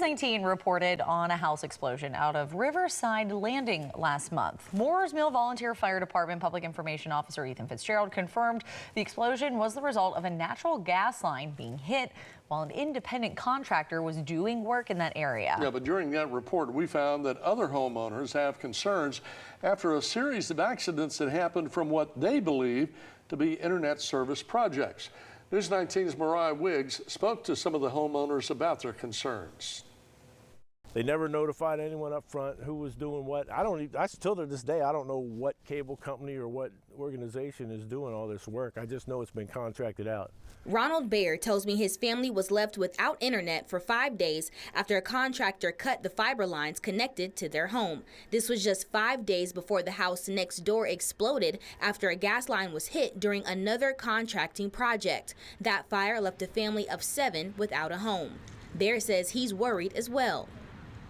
News 19 reported on a house explosion out of Riverside Landing last month. Moores Mill Volunteer Fire Department Public Information Officer Ethan Fitzgerald confirmed the explosion was the result of a natural gas line being hit while an independent contractor was doing work in that area. Yeah, but during that report, we found that other homeowners have concerns after a series of accidents that happened from what they believe to be internet service projects. News 19's Mariah Wiggs spoke to some of the homeowners about their concerns. They never notified anyone up front who was doing what. Still to this day, I don't know what cable company or what organization is doing all this work. I just know it's been contracted out. Ronald Baer tells me his family was left without internet for 5 days after a contractor cut the fiber lines connected to their home. This was just 5 days before the house next door exploded after a gas line was hit during another contracting project. That fire left a family of 7 without a home. Baer says he's worried as well.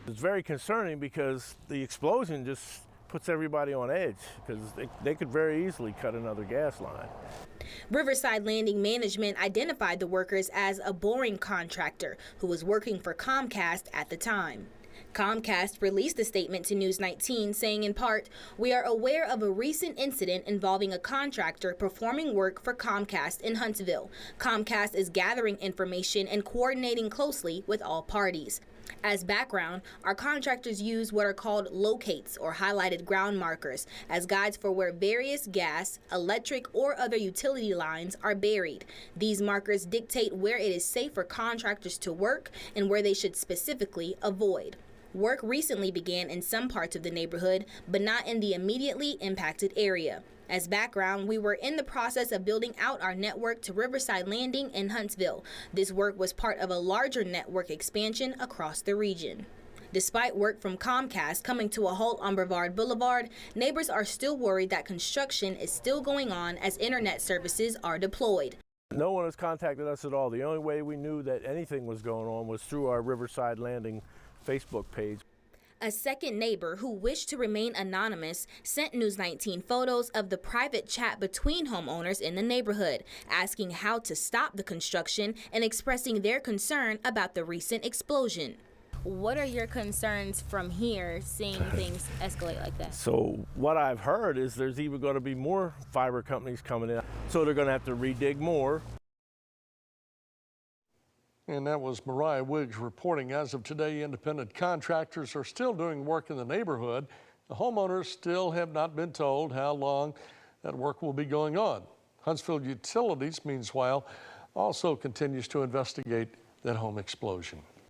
It's very concerning because the explosion just puts everybody on edge because they could very easily cut another gas line. Riverside Landing Management identified the workers as a boring contractor who was working for Comcast at the time. Comcast released a statement to News 19 saying in part, "We are aware of a recent incident involving a contractor performing work for Comcast in Huntsville. Comcast is gathering information and coordinating closely with all parties." As background, our contractors use what are called locates or highlighted ground markers as guides for where various gas, electric, or other utility lines are buried. These markers dictate where it is safe for contractors to work and where they should specifically avoid. Work recently began in some parts of the neighborhood, but not in the immediately impacted area. As background, we were in the process of building out our network to Riverside Landing in Huntsville. This work was part of a larger network expansion across the region. Despite work from Comcast coming to a halt on Brevard Boulevard, neighbors are still worried that construction is still going on as internet services are deployed. No one has contacted us at all. The only way we knew that anything was going on was through our Riverside Landing Facebook page. A second neighbor who wished to remain anonymous sent News 19 photos of the private chat between homeowners in the neighborhood, asking how to stop the construction and expressing their concern about the recent explosion. What are your concerns from here, seeing things escalate like that? So what I've heard is there's even going to be more fiber companies coming in. So they're going to have to redig more. And that was Mariah Wiggs reporting. As of today, independent contractors are still doing work in the neighborhood. The homeowners still have not been told how long that work will be going on. Huntsville Utilities, meanwhile, also continues to investigate that home explosion.